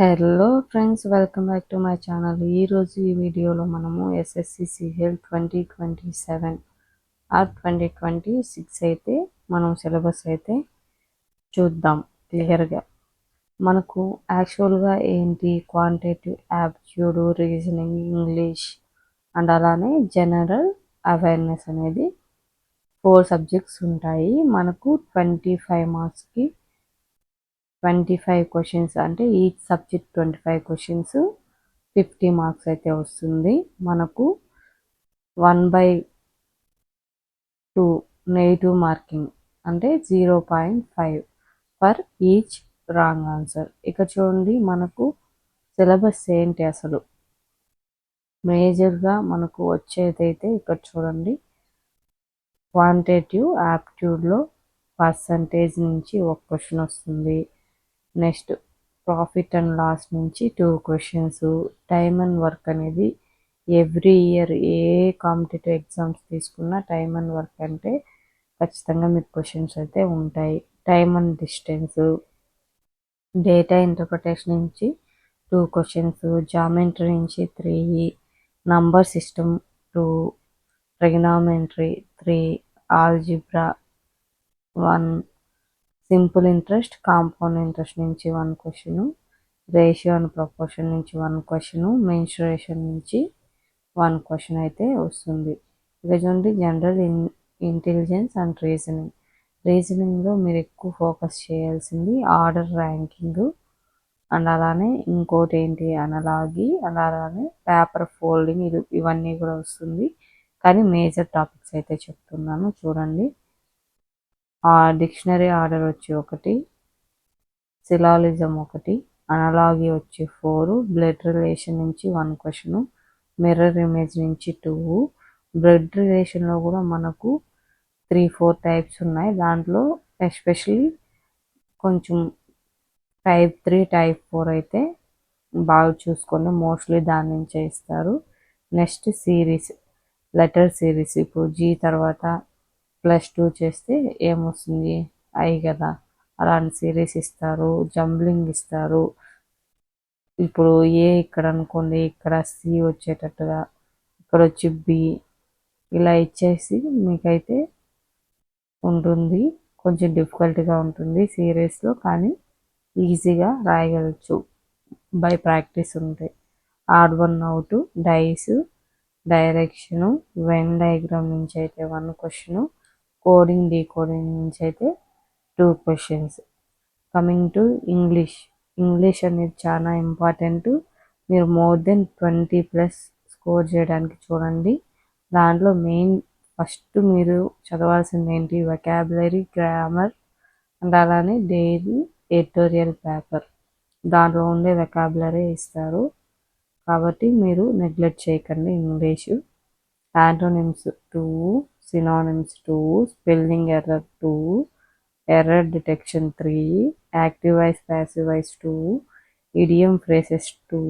Hello friends, welcome back to my channel. ఈరోజు ఈ వీడియోలో మనము ఎస్ఎస్సి సిజిఎల్ 2027 ఆర్ 2026 అయితే మనం సిలబస్ అయితే చూద్దాం క్లియర్గా. మనకు యాక్చువల్గా ఏంటి, quantitative aptitude, reasoning, English and అలానే జనరల్ అవేర్నెస్ అనేది 4 సబ్జెక్ట్స్ ఉంటాయి. మనకు 25 మార్క్స్కి 25 క్వశ్చన్స్, అంటే ఈచ్ సబ్జెక్ట్ 25 క్వశ్చన్స్, 50 మార్క్స్ అయితే వస్తుంది. మనకు 1/2 నెగిటివ్ మార్కింగ్, అంటే 0.5 ఫర్ ఈచ్ రాంగ్ ఆన్సర్. ఇక చూడండి, మనకు సిలబస్ ఏంటి అసలు మేజర్గా మనకు వచ్చేదైతే ఇక్కడ చూడండి. క్వాంటిటేటివ్ యాప్టిట్యూడ్లో పర్సంటేజ్ నుంచి ఒక క్వశ్చన్ వస్తుంది. నెక్స్ట్ ప్రాఫిట్ అండ్ లాస్ నుంచి 2 క్వశ్చన్స్. టైమ్ అండ్ వర్క్ అనేది ఎవ్రీ ఇయర్ ఏ కాంపిటేటివ్ ఎగ్జామ్స్ తీసుకున్నా టైమ్ అండ్ వర్క్ అంటే ఖచ్చితంగా మీకు క్వశ్చన్స్ అయితే ఉంటాయి. Time and distance, data interpretation నుంచి 2 క్వశ్చన్స్, జామెట్రీ నుంచి 3, number system 2, trigonometry 3, algebra 1, simple interest, compound interest నుంచి 1 క్వశ్చన్, రేషియో అండ్ ప్రపోర్షన్ నుంచి 1 క్వశ్చన్, మెన్సురేషన్ నుంచి 1 క్వశ్చన్ అయితే వస్తుంది. ఇక చూడండి, జనరల్ ఇంటెలిజెన్స్ అండ్ రీజనింగ్. రీజనింగ్లో మీరు ఎక్కువ ఫోకస్ చేయాల్సింది ఆర్డర్ ర్యాంకింగ్ అండ్ అలానే ఇంకోటి ఏంటి అనలాగి, అలానే పేపర్ ఫోల్డింగ్, ఇవన్నీ కూడా వస్తుంది. కానీ మేజర్ టాపిక్స్ అయితే చెప్తున్నాను చూడండి. డిక్షనరీ ఆర్డర్ వచ్చి 1, సిలాలిజం 1, అనలాగి వచ్చి 4, బ్లడ్ రిలేషన్ నుంచి 1 క్వశ్చన్, మిర్రర్ ఇమేజ్ నుంచి 2. బ్లడ్ రిలేషన్లో కూడా మనకు 3-4 టైప్స్ ఉన్నాయి. దాంట్లో ఎస్పెషల్లీ కొంచెం టైప్ 3, టైప్ 4 అయితే బాగా చూసుకొని మోస్ట్లీ దాని నుంచే ఇస్తారు. Next series, letter series. ఇప్పుడు జీ తర్వాత +2 చేస్తే ఏమొస్తుంది, ఐ కదా, అలాంటి సిరీస్ ఇస్తారు. జంబ్లింగ్ ఇస్తారు. ఇప్పుడు ఏ ఇక్కడ అనుకోండి, ఇక్కడ సి వచ్చేటట్టుగా, ఇక్కడ వచ్చి బి, ఇలా ఇచ్చేసి మీకైతే ఉంటుంది. కొంచెం డిఫికల్ట్గా ఉంటుంది సిరీస్లో, కానీ ఈజీగా రాయగలచ్చు బై ప్రాక్టీస్ ఉంటాయి. Odd 1 out, dice, direction, Venn diagram నుంచి అయితే 1 క్వశ్చను, కోడింగ్ డీకోడింగ్ నుంచి అయితే 2 క్వశ్చన్స్. కమింగ్ టు ఇంగ్లీష్ అనేది చాలా ఇంపార్టెంట్. మీరు మోర్ దెన్ 20+ స్కోర్ చేయడానికి చూడండి. దాంట్లో మెయిన్ ఫస్ట్ మీరు చదవాల్సింది ఏంటి, వొకాబులరీ, గ్రామర్ అండ్ అలానే డైలీ ఎడిటోరియల్ పేపర్. దాంట్లో ఉండే వొకాబులరీ ఇస్తారు, కాబట్టి మీరు నెగ్లెక్ట్ చేయకండి English. Antonyms 2, synonyms 2, spelling error 2, error detection 3, active voice, passive voice 2, idiom phrases 2,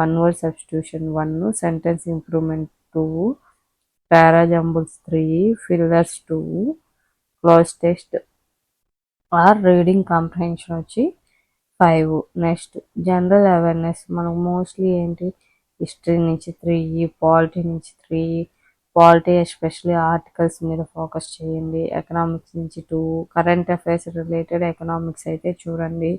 1 word substitution 1, sentence improvement 2, parajumbles 3, fillers 2, cloze test or reading comprehension వచ్చి 5. Next general awareness. మనకు mostly ఏంటి, history నుంచి 3, polity నుంచి 3, polity especially articles మీద focus చేయండి. Economics నుంచి 2, current affairs related economics అయితే చూడండి.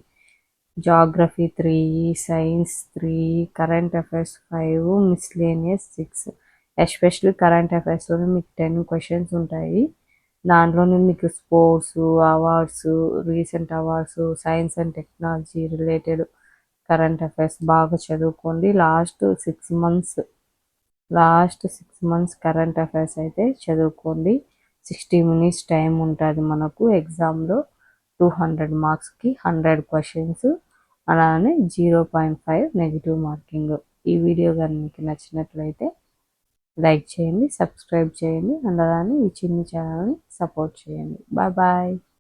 Geography 3, science 3, current affairs 5, miscellaneous 6. Especially current అఫైర్స్లోనే మీకు 10 క్వశ్చన్స్ ఉంటాయి. దాంట్లోనే మీకు sports, awards, recent awards, science and technology related current affairs బాగా చదువుకోండి. లాస్ట్ 6 మంత్స్ కరెంట్ అఫైర్స్ అయితే చదువుకోండి. 60 మినిట్స్ టైం ఉంటుంది మనకు ఎగ్జామ్లో. 200 మార్క్స్కి 100 క్వశ్చన్స్, అలానే 0.5 నెగిటివ్ మార్కింగ్. ఈ వీడియో కానీ మీకు నచ్చినట్లయితే లైక్ చేయండి, సబ్స్క్రైబ్ చేయండి అండ్ అలానే ఈ చిన్ని ఛానల్ని సపోర్ట్ చేయండి. Bye bye.